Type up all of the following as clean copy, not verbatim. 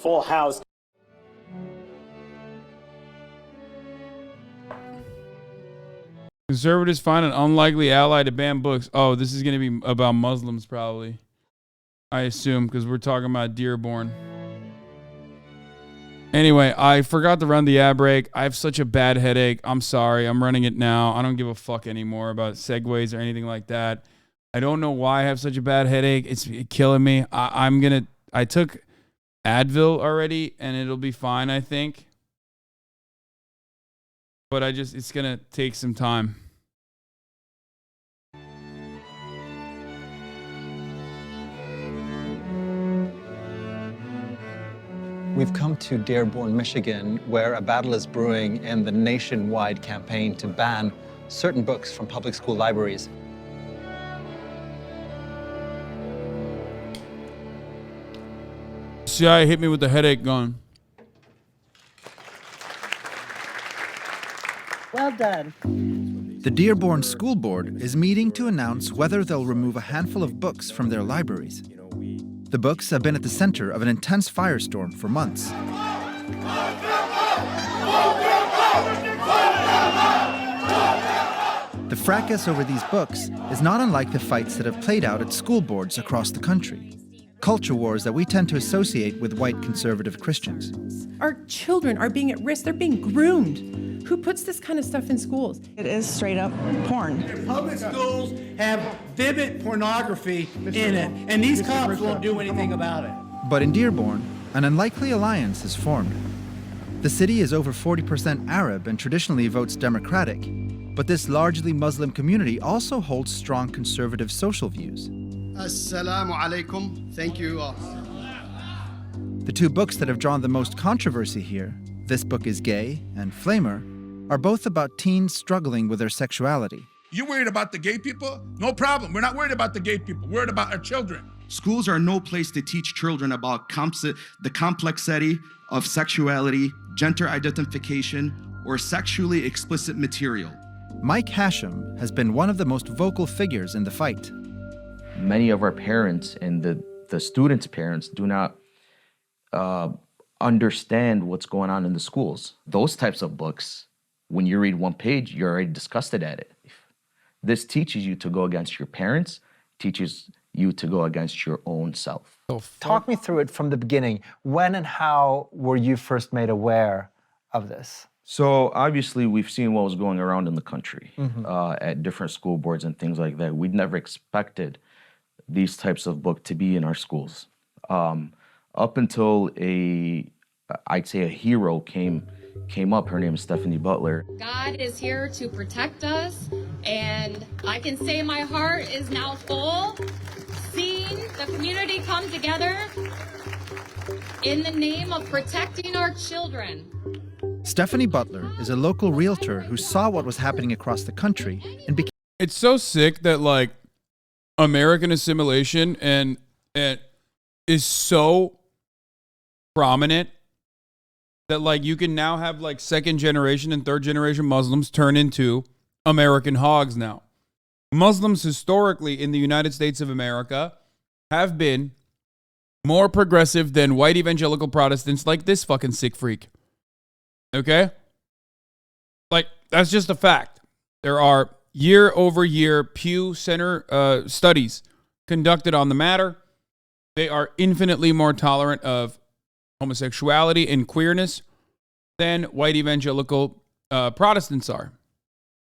full house. Conservatives find an unlikely ally to ban books. Oh, this is going to be about Muslims probably. I assume, because we're talking about Dearborn. Anyway, I forgot to run the ad break. I have such a bad headache. I'm sorry. I'm running it now. I don't give a fuck anymore about segues or anything like that. I don't know why I have such a bad headache. It's killing me. I took Advil already, and it'll be fine, I think. But it's going to take some time. We've come to Dearborn, Michigan, where a battle is brewing in the nationwide campaign to ban certain books from public school libraries. CIA hit me with the headache gun. Well done. The Dearborn School Board is meeting to announce whether they'll remove a handful of books from their libraries. The books have been at the center of an intense firestorm for months. The fracas over these books is not unlike the fights that have played out at school boards across the country. Culture wars that we tend to associate with white conservative Christians. Our children are being at risk. They're being groomed. Who puts this kind of stuff in schools? It is straight up porn. Public schools have vivid pornography in it, and these cops won't do anything about it. But in Dearborn, an unlikely alliance is formed. The city is over 40% Arab and traditionally votes Democratic, but this largely Muslim community also holds strong conservative social views. Assalamu alaikum. Thank you. The two books that have drawn the most controversy here, This Book is Gay and Flamer, are both about teens struggling with their sexuality. You worried about the gay people? No problem. We're not worried about the gay people. We're worried about our children. Schools are no place to teach children about the complexity of sexuality, gender identification, or sexually explicit material. Mike Hashem has been one of the most vocal figures in the fight. Many of our parents and the students' parents do not understand what's going on in the schools. Those types of books, when you read one page, you're already disgusted at it. This teaches you to go against your parents, teaches you to go against your own self. Talk me through it from the beginning. When and how were you first made aware of this? So obviously we've seen what was going around in the country at different school boards and things like that. We'd never expected these types of books to be in our schools. Up until I'd say a hero came up. Her name is Stephanie Butler. God is here to protect us, and I can say my heart is now full, seeing the community come together in the name of protecting our children. Stephanie Butler is a local realtor who saw what was happening across the country and became... It's so sick that, like, American assimilation and is so prominent that, like, you can now have, like, second generation and third generation Muslims turn into American hogs now. Muslims historically in the United States of America have been more progressive than white evangelical Protestants like this fucking sick freak. Okay? Like, that's just a fact. There are year-over-year Pew Center studies conducted on the matter. They are infinitely more tolerant of homosexuality and queerness than white evangelical Protestants are.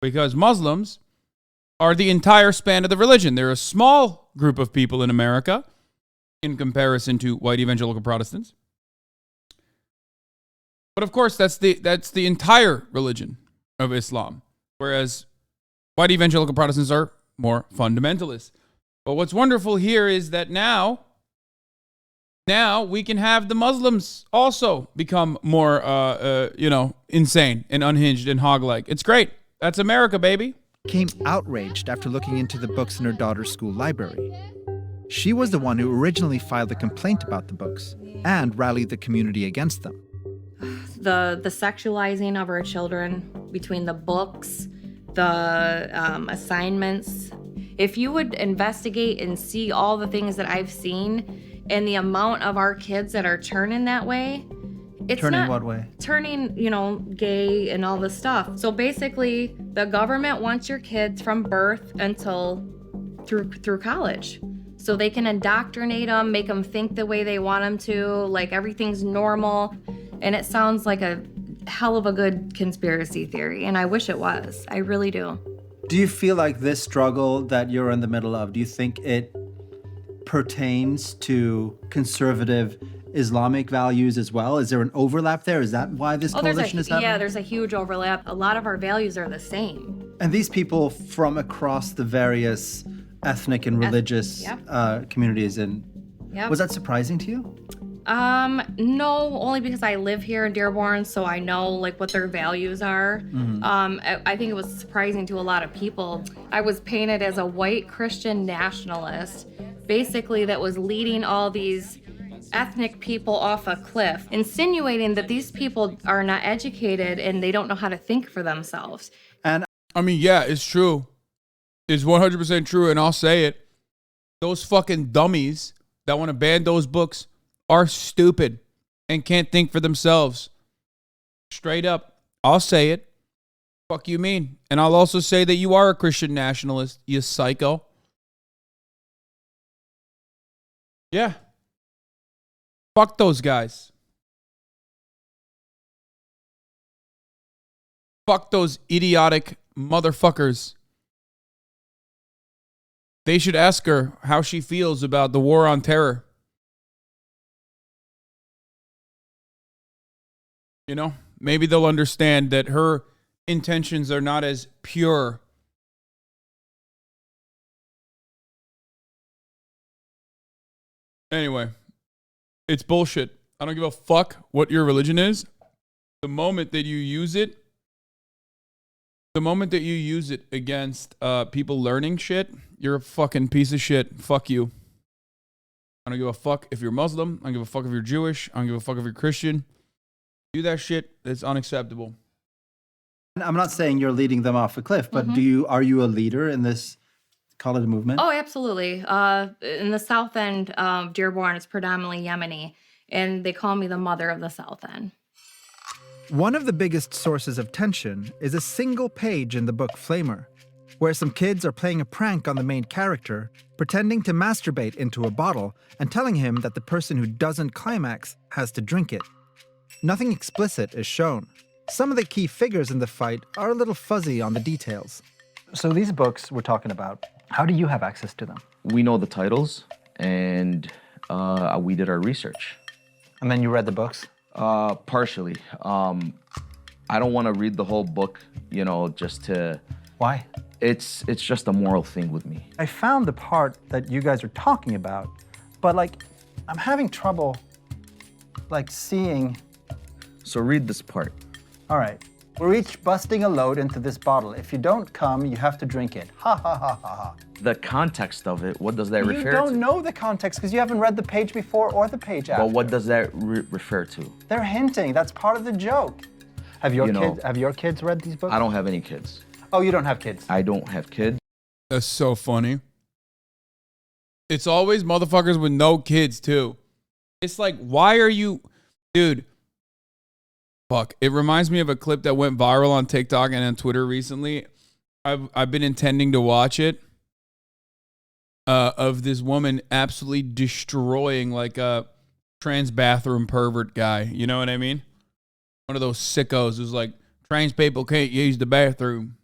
Because Muslims are the entire span of the religion. They're a small group of people in America in comparison to white evangelical Protestants. But of course, that's the entire religion of Islam. Whereas white evangelical Protestants are more fundamentalist. But what's wonderful here is that now we can have the Muslims also become more, insane and unhinged and hog-like. It's great. That's America, baby. Became outraged after looking into the books in her daughter's school library. She was the one who originally filed a complaint about the books and rallied the community against them. The sexualizing of our children between the books, the assignments. If you would investigate and see all the things that I've seen, And the amount of our kids that are turning that way, it's Turning not what way? turning, gay and all this stuff. So basically, the government wants your kids from birth until through college. So they can indoctrinate them, make them think the way they want them to, like everything's normal. And it sounds like a hell of a good conspiracy theory, and I wish it was. I really do. Do you feel like this struggle that you're in the middle of, do you think it pertains to conservative Islamic values as well? Is there an overlap there? Is that why this coalition is happening? Yeah, there's a huge overlap. A lot of our values are the same. And these people from across the various ethnic and religious communities, was that surprising to you? No, only because I live here in Dearborn, so I know like what their values are. I think it was surprising to a lot of people. I was painted as a white Christian nationalist, basically that was leading all these ethnic people off a cliff, insinuating that these people are not educated and they don't know how to think for themselves. And I mean, yeah, it's true. It's 100% true, and I'll say it. Those fucking dummies that want to ban those books are stupid and can't think for themselves. Straight up. I'll say it. Fuck you mean. And I'll also say that you are a Christian nationalist, you psycho. Yeah. Fuck those guys. Fuck those idiotic motherfuckers. They should ask her how she feels about the war on terror. You know, maybe they'll understand that her intentions are not as pure. Anyway, it's bullshit. I don't give a fuck what your religion is. The moment that you use it against people learning shit, you're a fucking piece of shit. Fuck you. I don't give a fuck if you're Muslim. I don't give a fuck if you're Jewish. I don't give a fuck if you're Christian. Do that shit. It's unacceptable. I'm not saying you're leading them off a cliff, but are you a leader in this, call it a movement? Oh, absolutely. In the south end of Dearborn, it's predominantly Yemeni, and they call me the mother of the south end. One of the biggest sources of tension is a single page in the book Flamer, where some kids are playing a prank on the main character, pretending to masturbate into a bottle and telling him that the person who doesn't climax has to drink it. Nothing explicit is shown. Some of the key figures in the fight are a little fuzzy on the details. So these books we're talking about, how do you have access to them? We know the titles, and we did our research. And then you read the books? Partially. I don't want to read the whole book, just to... Why? It's just a moral thing with me. I found the part that you guys are talking about, but I'm having trouble, seeing... So read this part. All right. We're each busting a load into this bottle. If you don't come, you have to drink it. Ha ha ha ha ha. The context of it, what does that refer to? You don't know the context because you haven't read the page before or the page after. But what does that refer to? They're hinting. That's part of the joke. Have your kids read these books? I don't have any kids. Oh, you don't have kids? I don't have kids. That's so funny. It's always motherfuckers with no kids, too. It's like, why are you... Dude... Fuck. It reminds me of a clip that went viral on TikTok and on Twitter recently. I've been intending to watch it. Of this woman absolutely destroying like a trans bathroom pervert guy. You know what I mean? One of those sickos who's like, trans people can't use the bathroom.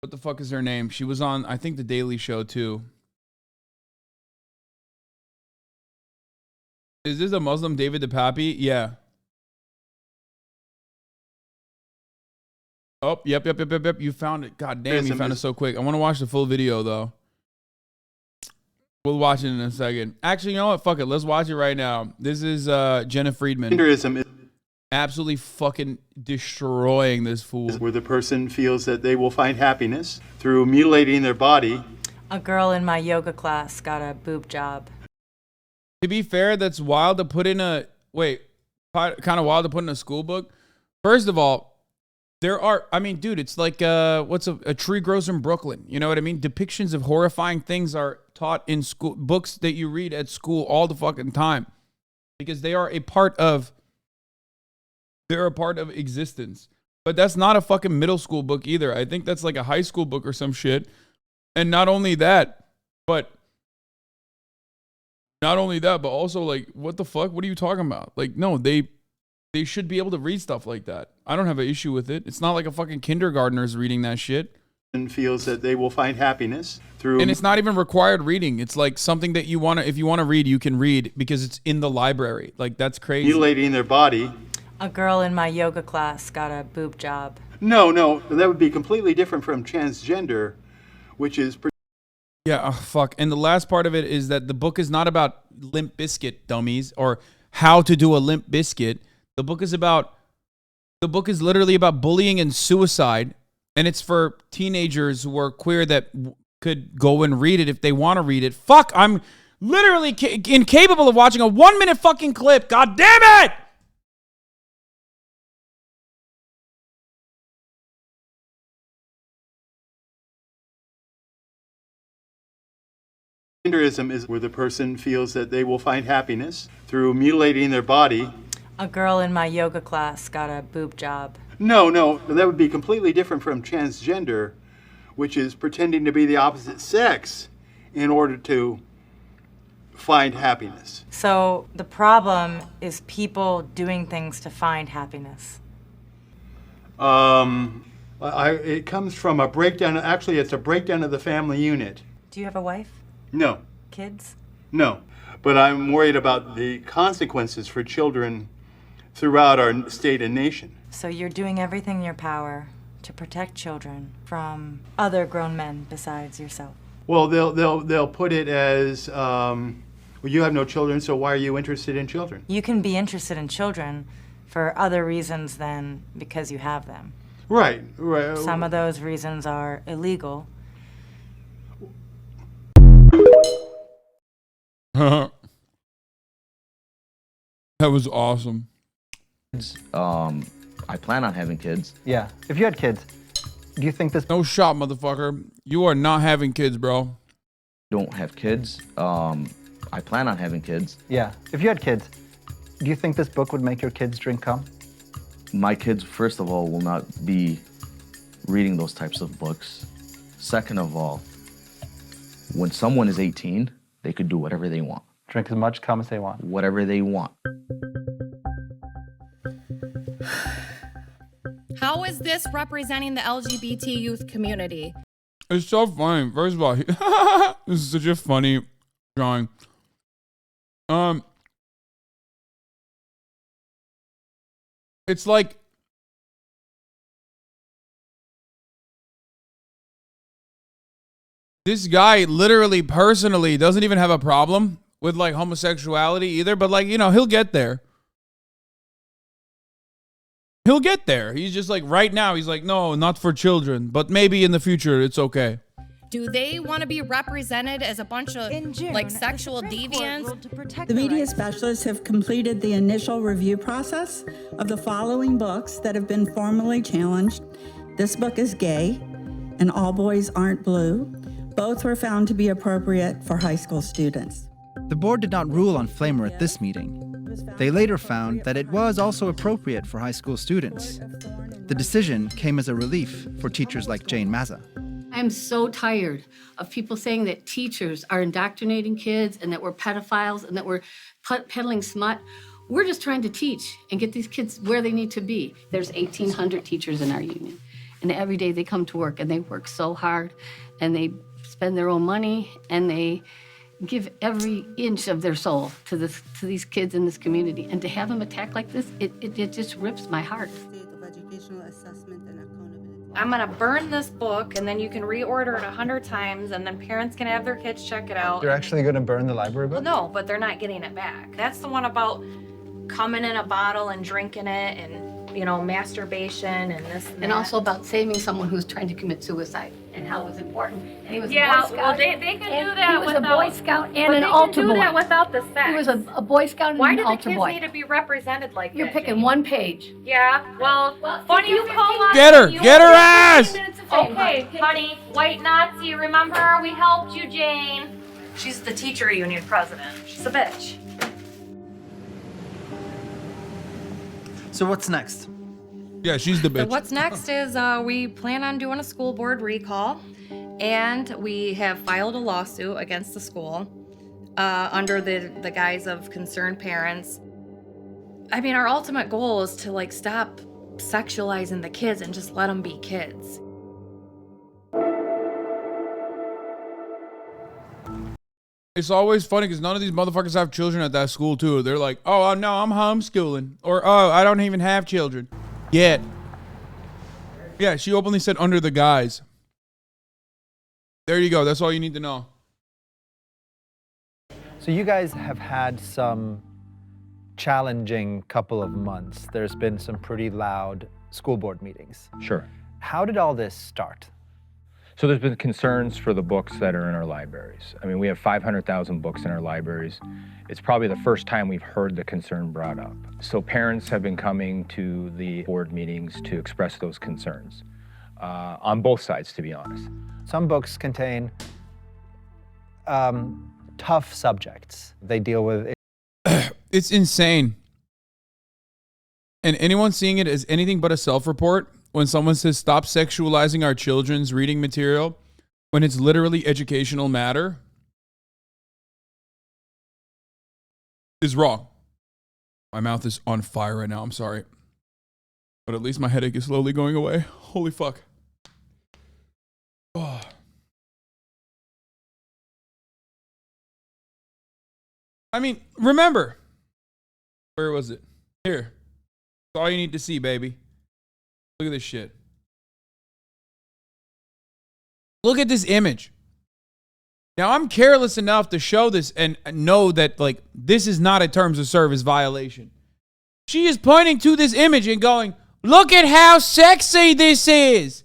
What the fuck is her name? She was on, I think, The Daily Show too. Is this a Muslim David DePappy? Yeah. Oh, yep. You found it. God damn, you found it so quick. I want to watch the full video, though. We'll watch it in a second. Actually, you know what? Fuck it. Let's watch it right now. This is Jenna Friedman. Genderism is absolutely fucking destroying this fool. where the person feels that they will find happiness through mutilating their body. A girl in my yoga class got a boob job. To be fair, that's wild to put in a... Wait, kind of wild to put in a school book. First of all, There are, I mean, dude, it's like what's a tree grows in Brooklyn. You know what I mean? Depictions of horrifying things are taught in school, books that you read at school all the fucking time, because they are a part of existence. But that's not a fucking middle school book either. I think that's like a high school book or some shit. And not only that, but also like, what the fuck? What are you talking about? Like, no, they should be able to read stuff like that. I don't have an issue with it. It's not like a fucking kindergartner's reading that shit. And feels that they will find happiness through. And it's not even required reading. It's like something that you want to, if you want to read, you can read because it's in the library. Like, that's crazy. Mutilating their body. A girl in my yoga class got a boob job. No, that would be completely different from transgender, which is. Yeah, oh, fuck. And the last part of it is that the book is not about Limp Bizkit, dummies, or how to do a Limp Bizkit. The book is literally about bullying and suicide, and it's for teenagers who are queer that could go and read it if they want to read it. Fuck, I'm literally incapable of watching a 1 minute fucking clip. God damn it! Genderism is where the person feels that they will find happiness through mutilating their body. A girl in my yoga class got a boob job. No, that would be completely different from transgender, which is pretending to be the opposite sex in order to find happiness. So the problem is people doing things to find happiness. It comes from a breakdown. Actually, it's a breakdown of the family unit. Do you have a wife? No. Kids? No. But I'm worried about the consequences for children throughout our state and nation. So you're doing everything in your power to protect children from other grown men besides yourself. Well, they'll put it as, well, you have no children, so why are you interested in children? You can be interested in children for other reasons than because you have them. Right. Some of those reasons are illegal. That was awesome. I plan on having kids. Yeah. If you had kids, do you think this... No shot, motherfucker. You are not having kids, bro. Don't have kids. I plan on having kids. Yeah. If you had kids, do you think this book would make your kids drink cum? My kids, first of all, will not be reading those types of books. Second of all, when someone is 18, they could do whatever they want. Drink as much cum as they want. Whatever they want. How is this representing the LGBT youth community? It's so funny. First of all, this is such a funny drawing. It's like this guy literally personally doesn't even have a problem with like homosexuality either, but like, you know, he'll get there. He'll get there. He's just like, right now, he's like, no, not for children, but maybe in the future, it's okay. Do they want to be represented as a bunch of like sexual deviants? The media specialists have completed the initial review process of the following books that have been formally challenged. This book is gay, and All Boys Aren't Blue. Both were found to be appropriate for high school students. The board did not rule on Flamer at this meeting. They later found that it was also appropriate for high school students. The decision came as a relief for teachers like Jane Mazza. I'm so tired of people saying that teachers are indoctrinating kids and that we're pedophiles and that we're peddling smut. We're just trying to teach and get these kids where they need to be. There's 1,800 teachers in our union, and every day they come to work and they work so hard and they spend their own money and they give every inch of their soul to these kids in this community. And to have them attacked like this, it just rips my heart. I'm gonna burn this book, and then you can reorder it 100 times, and then parents can have their kids check it out. You're actually going to burn the library book? Well, no, but they're not getting it back. That's the one about coming in a bottle and drinking it, and you know, masturbation and this. And also about saving someone who's trying to commit suicide. and how it was important. And he was Yeah, a Boy Scout. well, they can do and that he was without- a Boy Scout but and an they altar can do boy. that without the sex. He was a Boy Scout and Why an do the altar kids boy. need to be represented like You're that? picking Jane? one page. Yeah, well, funny you call us. Get her! you Get her only- ass! 15 minutes of fame. Okay, honey, white Nazi, remember we helped you, Jane. She's the teacher union president. She's a bitch. So what's next? Yeah, she's the So bitch. what's next is we plan on doing a school board recall, and we have filed a lawsuit against the school under the guise of concerned parents. I mean, our ultimate goal is to like stop sexualizing the kids and just let them be kids. It's always funny because none of these motherfuckers have children at that school too. They're like, oh no, I'm homeschooling, or oh, I don't even have children yet. Yeah, she openly said under the guise. There you go. That's all you need to know. So you guys have had some challenging couple of months. There's been some pretty loud school board meetings. Sure. How did all this start? So there's been concerns for the books that are in our libraries. I mean, we have 500,000 books in our libraries. It's probably the first time we've heard the concern brought up. So parents have been coming to the board meetings to express those concerns, on both sides, to be honest. Some books contain tough subjects. They deal with It's insane. And anyone seeing it as anything but a self-report when someone says stop sexualizing our children's reading material when it's literally educational matter is wrong. My mouth is on fire right now. I'm sorry. But at least my headache is slowly going away. Holy fuck. Oh. I mean, remember. Where was it? Here. That's all you need to see, baby. Look at this shit. Look at this image. Now, I'm careless enough to show this and know that, like, this is not a terms of service violation. She is pointing to this image and going, look at how sexy this is.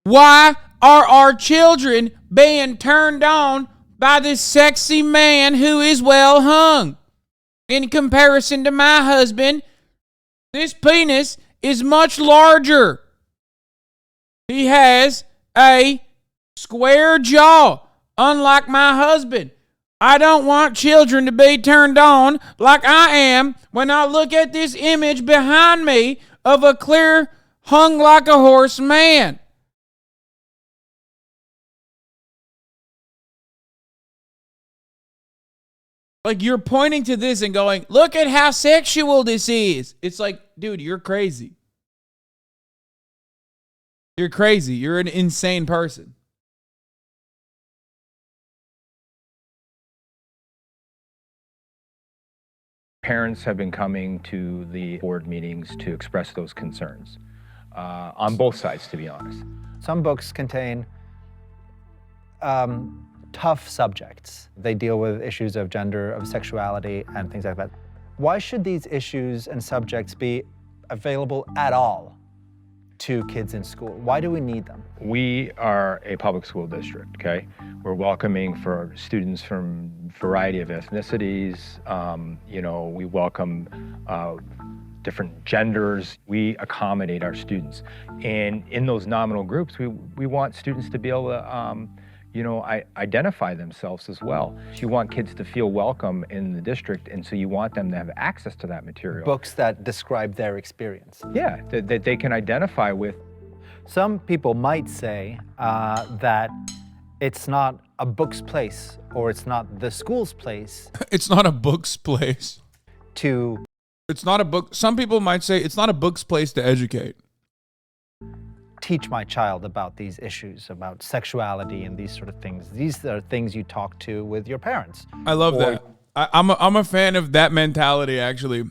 Why are our children being turned on by this sexy man who is well hung? In comparison to my husband, this penis is much larger. He has a square jaw, unlike my husband. I don't want children to be turned on like I am when I look at this image behind me of a clear, hung like a horse man. Like, you're pointing to this and going, look at how sexual this is. It's like, dude, you're crazy. You're crazy. You're an insane person. Parents have been coming to the board meetings to express those concerns, on both sides, to be honest. some books contain tough subjects. They deal with issues of gender, of sexuality, and things like that. Why should these issues and subjects be available at all to kids in school? Why do we need them? We are a public school district, okay? We're welcoming for students from a variety of ethnicities. You know, we welcome different genders. We accommodate our students. And in those nominal groups, we want students to be able to, you know, identify themselves as well. You want kids to feel welcome in the district, and so you want them to have access to that material. Books that describe their experience. Yeah, that they can identify with. Some people might say that it's not a book's place, or it's not the school's place. It's not a book's place. It's not a book. Some people might say it's not a book's place to educate. Teach my child about these issues, about sexuality and these sort of things. These are things you talk to with your parents. I love that. I'm a fan of that mentality, actually.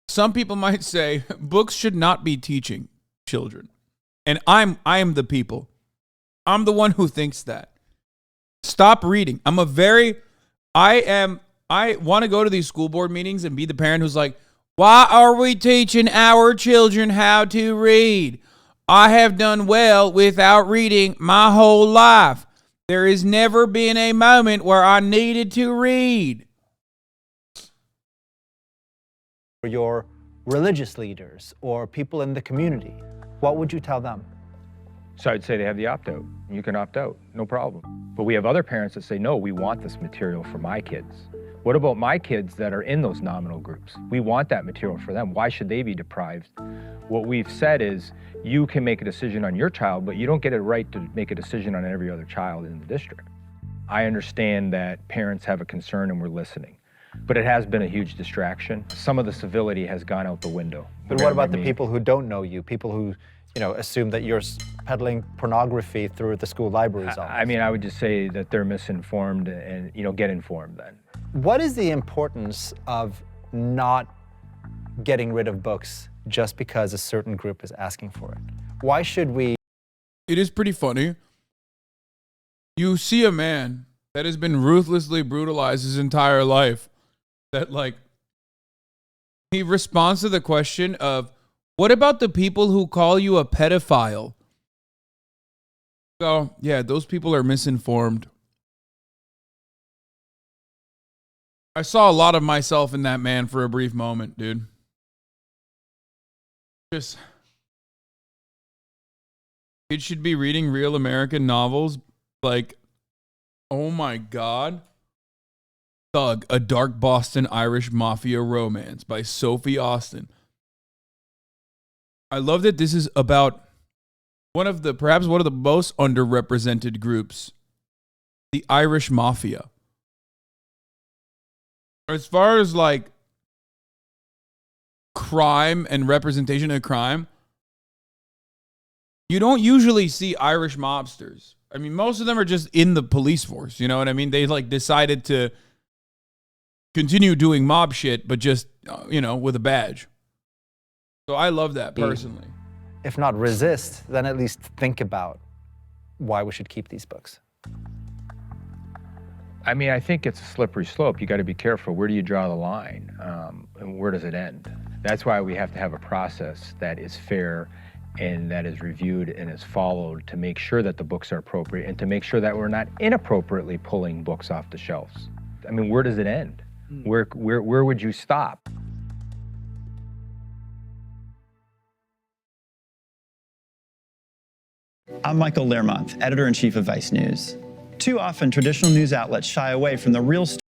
Some people might say books should not be teaching children. And I am the people. I'm the one who thinks that. Stop reading. I want to go to these school board meetings and be the parent who's like, why are we teaching our children how to read? I have done well without reading my whole life. There has never been a moment where I needed to read. For your religious leaders or people in the community, what would you tell them? So I'd say they have the opt-out. You can opt out, no problem. But we have other parents that say, no, we want this material for my kids. What about my kids that are in those nominal groups? We want that material for them. Why should they be deprived? What we've said is, you can make a decision on your child, but you don't get a right to make a decision on every other child in the district. I understand that parents have a concern and we're listening, but it has been a huge distraction. Some of the civility has gone out the window. But what about the people who don't know you, people who, you know, assume that you're peddling pornography through the school libraries? I mean, I would just say that they're misinformed and, you know, get informed then. What is the importance of not getting rid of books just because a certain group is asking for it? Why should we? It is pretty funny. You see a man that has been ruthlessly brutalized his entire life, that like, he responds to the question of, what about the people who call you a pedophile? So, yeah, those people are misinformed. I saw a lot of myself in that man for a brief moment, dude. Just, kids should be reading real American novels. Like, oh my God. Thug, A Dark Boston Irish Mafia Romance by Sophie Austin. I love that this is about perhaps one of the most underrepresented groups, the Irish Mafia. As far as like crime and representation of crime, you don't usually see Irish mobsters. I mean, most of them are just in the police force, you know what I mean? They like decided to continue doing mob shit, but just, you know, with a badge. So I love that personally. If not resist, then at least think about why we should keep these books. I mean, I think it's a slippery slope. You got to be careful. Where do you draw the line? And where does it end? That's why we have to have a process that is fair and that is reviewed and is followed to make sure that the books are appropriate and to make sure that we're not inappropriately pulling books off the shelves. I mean, where does it end? Where would you stop? I'm Michael Learmonth, editor-in-chief of Vice News. Too often, traditional news outlets shy away from the real story